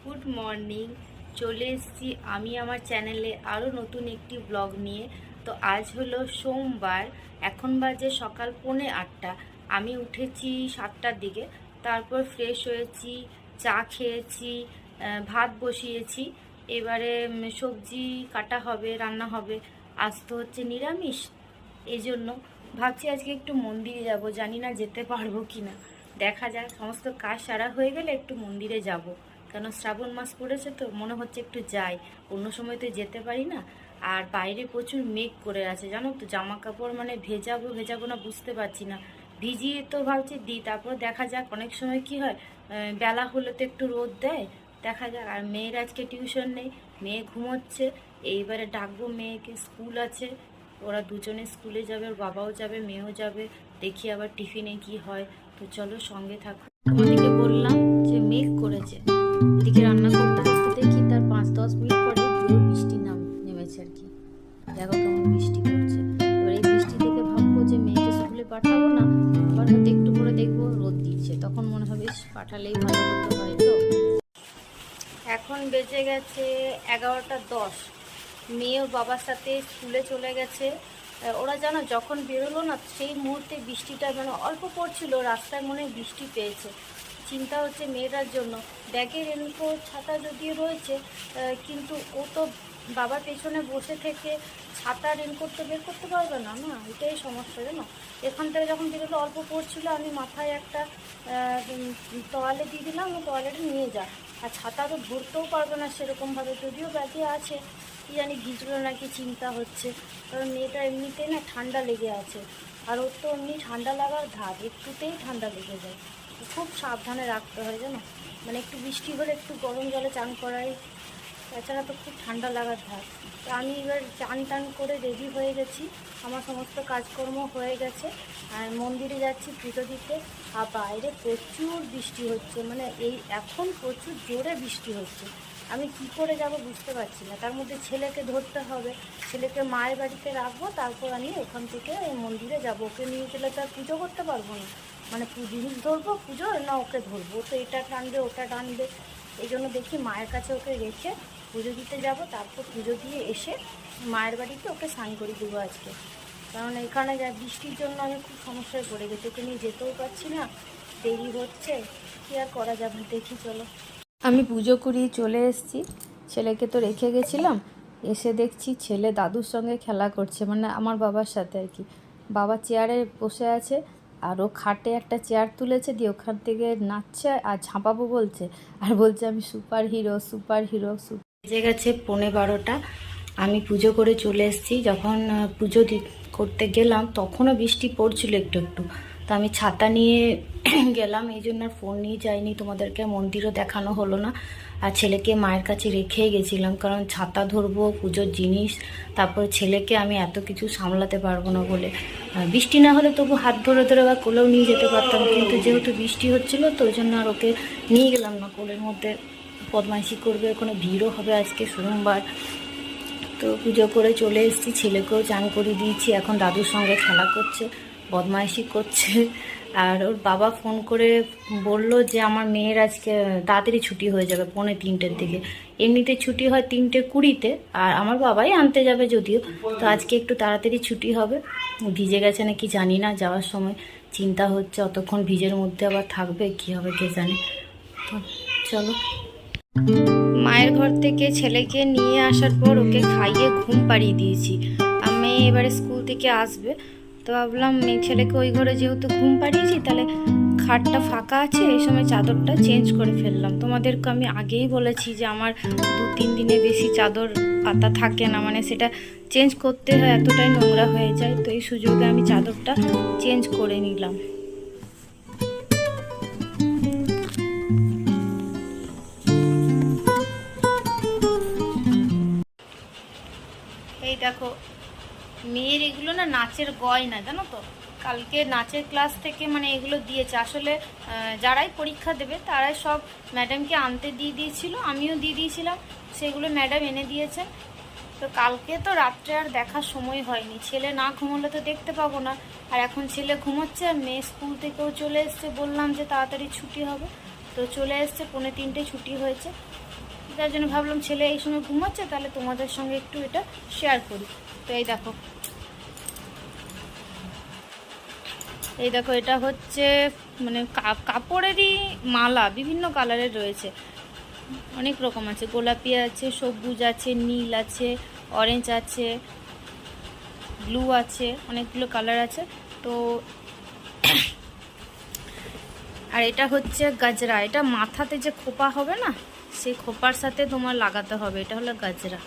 Good morning. চলে এসেছি আমি আমার চ্যানেলে আরও নতুন একটি ব্লগ নিয়ে। তো আজ হলো সোমবার, এখন বাজে সকাল 7:45। আমি উঠেছি 7টার দিকে, তারপর ফ্রেশ হয়েছি, চা খেয়েছি, ভাত বসিয়েছি। এবারে সবজি কাটা হবে, রান্না হবে। আজ তো হচ্ছে নিরামিষ, এই জন্য ভাবছি আজকে একটু মন্দিরে যাব। জানি না যেতে পারবো কি না, দেখা যাক। সমস্ত কাজ সারা হয়ে গেলে একটু মন্দিরে যাব, কেন শ্রাবণ মাস পড়েছে তো মনে হচ্ছে একটু যাই। অন্য সময় তো যেতে পারি না। আর বাইরে প্রচুর মেঘ করে আছে, জানো তো। জামা কাপড় মানে ভেজাবো ভেজাবো না বুঝতে পারছি না। ভিজিয়ে তো ভাবছি দিই, তারপর দেখা যাক। অনেক সময় কি হয়, বেলা হলে তো একটু রোদ দেয়, দেখা যাক। আর মেয়ের আজকে টিউশন নেই, মেয়ে ঘুমোচ্ছে। এইবারে ডাকবো মেয়েকে, স্কুল আছে। ওরা দুজনে স্কুলে যাবে, ওর বাবাও যাবে, মেয়েও যাবে। দেখি আবার টিফিনে কি হয়। তো চলো সঙ্গে থাকো। তোমাদেরকে বললাম যে মেঘ করেছে, এদিকে রান্না করতে করতে দেখি তার 5-10 মিনিট পরে জোর বৃষ্টি নেমেছে আর কি। দেখো কেমন বৃষ্টি পড়ছে। এবার এই বৃষ্টি দেখে ভাববো যে মেয়েকে স্কুলে পাঠাবো না, আবার হয়তো একটু পরে দেখবো রোদ দিচ্ছে, তখন মনে হবে পাঠালেই ভালো হতো হয়তো। এখন বেজে গেছে 11টা 10। মেয়ে ওর বাবার সাথে স্কুলে চলে গেছে। ওরা জানো যখন বেরোলো না, সেই মুহূর্তে বৃষ্টিটা মানে অল্প পড়ছিল, রাস্তায় মনে হয় বৃষ্টি পেয়েছে। চিন্তা হচ্ছে মেয়েটার জন্য। ব্যাগে রেনকোট ছাতা যদিও রয়েছে, কিন্তু ও তো বাবার পেছনে বসে থেকে ছাতা রেনকোট তো বের করতে পারবে না, না এটাই সমস্যা জানো। এখান থেকে যখন বেরোলো অল্প পড়ছিল, আমি মাথায় একটা তোয়ালে দিয়ে দিলাম, ও তোয়ালেটা নিয়ে যা। আর ছাতা তো ধরতেও পারবে না সেরকমভাবে, যদিও ব্যাগে আছে। কি জানি ভিজলো নাকি চিন্তা হচ্ছে, কারণ মেয়েটা এমনিতেই না ঠান্ডা লেগে আছে। আর ওর তো এমনি ঠান্ডা লাগার ধার, একটুতেই ঠান্ডা লেগে যায়। খুব সাবধানে রাখতে হয় জানো। মানে একটু বৃষ্টি হলে একটু গরম জলে চান করাই, তাছাড়া তো খুব ঠান্ডা লাগার ধার। তো আমি এবার চান টান করে রেডি হয়ে গেছি, আমার সমস্ত কাজকর্ম হয়ে গেছে। আর মন্দিরে যাচ্ছি পুজো দিতে। আর বাইরে প্রচুর বৃষ্টি হচ্ছে, মানে এই এখন প্রচুর জোরে বৃষ্টি হচ্ছে। আমি কি করে যাব বুঝতে পারছি না। তার মধ্যে ছেলেকে ধরতে হবে, ছেলেকে মায়ের বাড়িতে রাখবো, তারপর আমি ওখান থেকে মন্দিরে যাব। ওকে নিয়ে গেলে তো আর পুজো করতে পারবো না। মানে জিনিস ধরবো পুজোর, না ওকে ধরবো, ও তো এটা টানবে ওটা টানবে। এই জন্য দেখি মায়ের কাছে ওকে রেখে পুজো দিতে যাব, তারপর পুজো দিয়ে এসে মায়ের বাড়িতে ওকে স্নান করে দেবো আজকে। কারণ এখানে যা বৃষ্টির জন্য আমি খুব সমস্যায় পড়ে গেছি, ওকে নিয়ে যেতেও পারছি না, দেরি হচ্ছে। কী আর করা যাবে, দেখি চলো। আমি পুজো করিয়ে চলে এসেছি, ছেলেকে তো রেখে গেছিলাম। এসে দেখছি ছেলে দাদুর সঙ্গে খেলা করছে, মানে আমার বাবার সাথে আর কি। বাবা চেয়ারে বসে আছে, আর ও খাটে একটা চেয়ার তুলেছে, দিয়ে ওখান থেকে নাচছে আর ঝাঁপাবো বলছে, আর বলছে আমি সুপার হিরো সুপার হিরো। বেজে গেছে 11:15। আমি পুজো করে চলে এসেছি। যখন পুজো করতে গেলাম তখনও বৃষ্টি পড়ছিল একটু একটু। তো আমি ছাতা নিয়ে গেলাম, এই জন্য আর ফোন নিয়ে যাইনি, তোমাদেরকে মন্দিরও দেখানো হলো না। আর ছেলেকে মায়ের কাছে রেখেই গেছিলাম, কারণ ছাতা ধরবো, পুজোর জিনিস, তারপর ছেলেকে আমি এত কিছু সামলাতে পারবো না বলে। বৃষ্টি না হলে তবু হাত ধরে ধরে বা কোলেও নিয়ে যেতে পারতাম, কিন্তু যেহেতু বৃষ্টি হচ্ছিলো তো ওই জন্য আর ওকে নিয়ে গেলাম না। কোলের মধ্যে বদমাইশি করবে, ওখানে ভিড়ও হবে আজকে সোমবার। তো পুজো করে চলে এসেছি, ছেলেকেও চান করে দিয়েছি, এখন দাদুর সঙ্গে খেলা করছে, বদমাইশি করছে। আর ওর বাবা ফোন করে বলল যে আমার মেয়ের আজকে তাড়াতাড়ি ছুটি হয়ে যাবে 2:45-র দিকে। এমনিতে ছুটি হয় 3:20-তে, আর আমার বাবাই আনতে যাবে যদিও। তো আজকে একটু তাড়াতাড়ি ছুটি হবে। ভিজে গেছে নাকি জানি না, যাওয়ার সময় চিন্তা হচ্ছে অতক্ষণ ভিজের মধ্যে আবার থাকবে, কী হবে কে জানে। তো চলো। মায়ের ঘর থেকে ছেলেকে নিয়ে আসার পর ওকে খাইয়ে ঘুম পাড়িয়ে দিয়েছি। আমি এবারে স্কুল থেকে আসবে, তো ভাবলাম ছেলেকে ওই ঘরে যেহেতু ঘুম পাড়িয়েছি, তাহলে খাটটা ফাঁকা আছে, এই সময় চাদরটা চেঞ্জ করে ফেললাম। তোমাদেরকে আমি আগেই বলেছি যে আমার 2-3 দিনে বেশি চাদর পাতা থাকে না, মানে সেটা চেঞ্জ করতে হয়, এতটাই নোংরা হয়ে যায়। তো এই সুযোগে আমি চাদরটা চেঞ্জ করে নিলাম। এই দেখো, মেয়ের এগুলো না নাচের গয়না, জানো তো। কালকে নাচের ক্লাস থেকে মানে এগুলো দিয়েছে। আসলে যারাই পরীক্ষা দেবে তারাই সব ম্যাডামকে আনতে দিয়ে দিয়েছিল, আমিও দিয়ে দিয়েছিলাম, সেগুলো ম্যাডাম এনে দিয়েছে। তো কালকে তো রাত্রে আর দেখার সময় হয়নি, ছেলে না ঘুমোলে তো দেখতে পাবো না। আর এখন ছেলে ঘুমোচ্ছে, আর মেয়ে স্কুল থেকেও চলে এসছে, বললাম যে তাড়াতাড়ি ছুটি হবে। তো চলে এসছে, 2:45 ছুটি হয়েছে, যার জন্য ভাবলাম ছেলে এই সময় ঘুমাচ্ছে, তাহলে তোমাদের সঙ্গে একটু এটা শেয়ার করি। তো এই দেখো এটা হচ্ছে মানে কাপড়েরই মালা, বিভিন্ন কালারের রয়েছে, অনেক রকম আছে, গোলাপি আছে, সবুজ আছে, নীল আছে, অরেঞ্জ আছে, ব্লু আছে, অনেকগুলো কালার আছে। তো আর এটা হচ্ছে গাজরা, এটা মাথাতে যে খোপা হবে না, সেই খোপার সাথে তোমার লাগাতে হবে, এটা হলো গাজরা।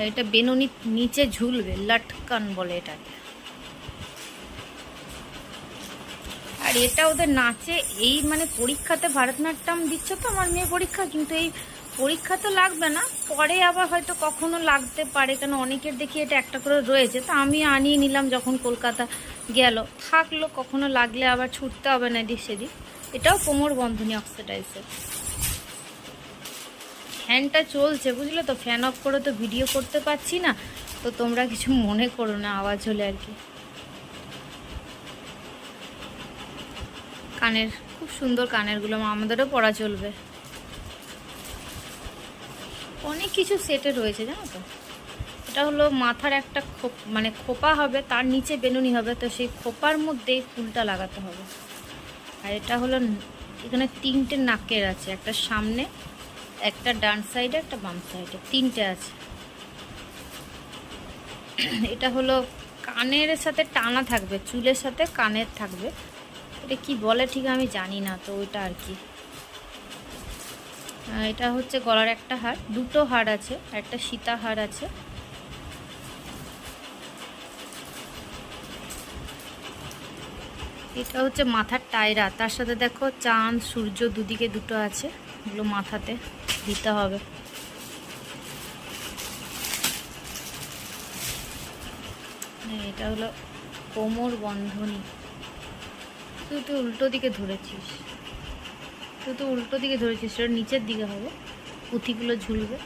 এটা বেনুনি নিচে ঝুলবে, লটকান বলে এটাকে। আর এটা ওদের নাচে, এই মানে পরীক্ষাতে ভারতনাট্যম দিচ্ছে তো আমার মেয়ে পরীক্ষা, কিন্তু এই পরীক্ষা তো লাগবে না, পরে আবার হয়তো কখনো লাগতে পারে, কেন অনেকের দেখি এটা একটা করে রয়েছে। তো আমি আনিয়ে নিলাম যখন কলকাতা গেল, থাকলো, কখনো লাগলে আবার ছুটতে হবে না এদিক সেদিক। এটাও কোমর বন্ধনী অক্সিডাইজের। ফ্যানটা চলছে বুঝলে তো, ফ্যান অফ করে তো ভিডিও করতে পারছি না, তো তোমরা কিছু মনে করো না আওয়াজ হলে আর কি। কানের খুব সুন্দর, কানেরগুলো আমাদেরও পরা চলবে। অনেক কিছু সেটে রয়েছে জানো তো। এটা হলো মাথার একটা মানে খোপা হবে, তার নিচে বেনুনি হবে, তো সেই খোপার মধ্যেই ফুলটা লাগাতে হবে। আর এটা হলো এখানে 3টে নাকের আছে, একটা সামনে, একটা ডান সাইডে, একটা বাম সাইডে, 3টে আছে। এটা হলো কানের সাথে টানা থাকবে, চুলের সাথে কানের থাকবে, এটা কি বলে ঠিক আমি জানি না, তো ওইটা আর কি। এটা হচ্ছে গলার একটা হার, 2টো হার আছে, একটা সীতা হার আছে। এটা হচ্ছে মাথার টায়রা, তার সাথে দেখো চাঁদ সূর্য দুদিকে দুটো আছে, এগুলো মাথাতে দিতে হবে। এটা হলো কোমর বন্ধনী। তুই উল্টো দিকে ধরেছিস, সেটা নিচের দিকে হবে, পুঁথিগুলো ঝুলবে।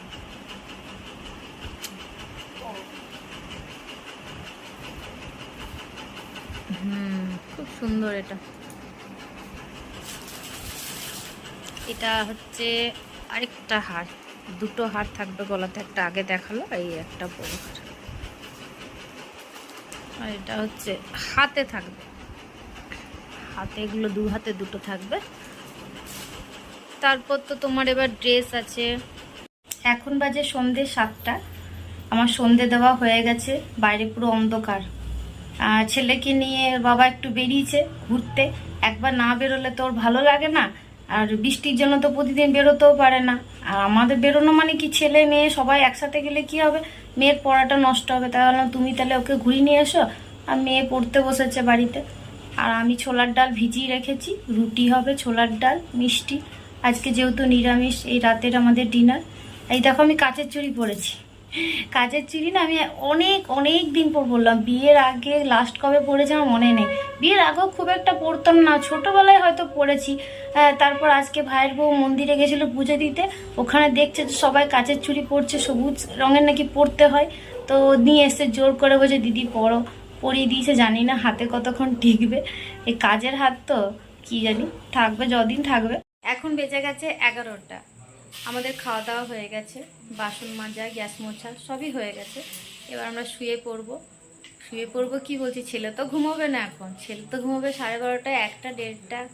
খুব সুন্দর এটা। এটা হচ্ছে আরেকটা হার, 2টো হার থাকবে গলাতে, একটা আগে দেখালো, এই একটা বড় হার। আর এটা হচ্ছে হাতে থাকবে, হাতে এগুলো 2 হাতে 2টো থাকবে। তারপর তো তোমার এবার ড্রেস আছে। এখন বাজে সন্ধে 7টা, আমার সন্ধে দেওয়া হয়ে গেছে, বাইরে পুরো অন্ধকার। ছেলেকে নিয়ে বাবা একটু বেরিয়েছে ঘুরতে, একবার না বেরোলে তো ওর ভালো লাগে না, আর বৃষ্টির জন্য তো প্রতিদিন বেরোতেও পারে না। আর আমাদের বেরোনো মানে কি, ছেলে মেয়ে সবাই একসাথে গেলে কি হবে, মেয়ের পড়াটা নষ্ট হবে। তাই বললাম তুমি তাহলে ওকে ঘুরিয়ে নিয়ে এসো, আর মেয়ে পড়তে বসেছে বাড়িতে। আর আমি ছোলার ডাল ভিজিয়ে রেখেছি, রুটি হবে, ছোলার ডাল, মিষ্টি। আজকে যেহেতু নিরামিষ, এই রাতের আমাদের ডিনার। এই দেখো আমি কাচের চুড়ি পরেছি, কাচের চুড়ি না আমি অনেক দিন পর পরলাম, বিয়ের আগে লাস্ট কবে পরেছি আমার মনে নেই। বিয়ের আগেও খুব একটা পরতাম না, ছোটবেলায় হয়তো পরেছি। তারপর আজকে ভাইয়ের বউ মন্দিরে গেছিল পুজো দিতে, ওখানে দেখছে যে সবাই কাচের চুড়ি পরছে, সবুজ রঙের নাকি পরতে হয়, তো নিয়ে এসে জোর করে বলছে দিদি পরো, পরিয়ে দিয়েছে। জানি না হাতে কতক্ষণ টিকবে, এই কাজের হাত তো কি জানি, থাকবে যদিন থাকবে। এখন বেজে গেছে 11টা, আমাদের খাওয়া দাওয়া হয়ে গেছে, বাসন মাজা, গ্যাস মোছা সবই হয়ে গেছে। এবার আমরা শুয়ে পড়বো কি বলছি, ছেলে তো ঘুমোবে না এখন, ছেলে তো ঘুমোবে 12:30, 1টা 1:30।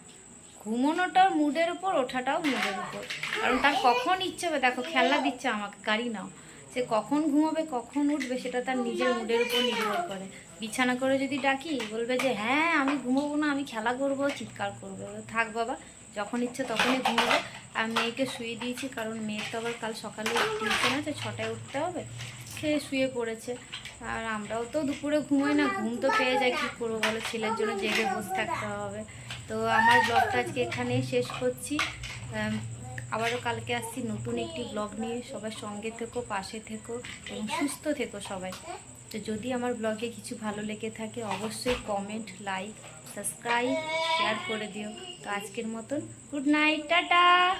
ঘুমোনোটাও মুডের উপর, ওঠাটাও মুডের উপর, কারণ তার কখন ইচ্ছে হবে, দেখো খেলনা দিচ্ছে আমাকে, গাড়ি নাও, সে কখন ঘুমোবে কখন উঠবে সেটা তার নিজের মুডের উপর নির্ভর করে। বিছানা করে যদি ডাকি বলবে যে হ্যাঁ আমি ঘুমোবো না, আমি খেলা করবো, চিৎকার করবে। থাক বাবা, যখন ইচ্ছে তখনই ঘুমোবে। আর মেয়েকে শুয়ে দিয়েছি, কারণ মেয়ের তো আবার কাল সকালে টিউশন আছে, 6টায় উঠতে হবে, সে শুয়ে পড়েছে। আর আমরাও তো দুপুরে ঘুমোই না, ঘুম তো পেয়ে যায়, কী করবো বলো, ছেলের জন্য জেগে বসে থাকতে হবে। তো আমার ব্লগটা আজকে এখানেই শেষ করছি, আবারও কালকে আসছি নতুন একটি ব্লগ নিয়ে। সবাই সঙ্গে থেকো, পাশে থেকো এবং সুস্থ থেকো সবাই। তো যদি আমার ব্লগে কিছু ভালো লেগে থাকে অবশ্যই কমেন্ট, লাইক, সাবস্ক্রাইব, শেয়ার করে দিও। তো আজকের মতন গুড নাইট, টাটা।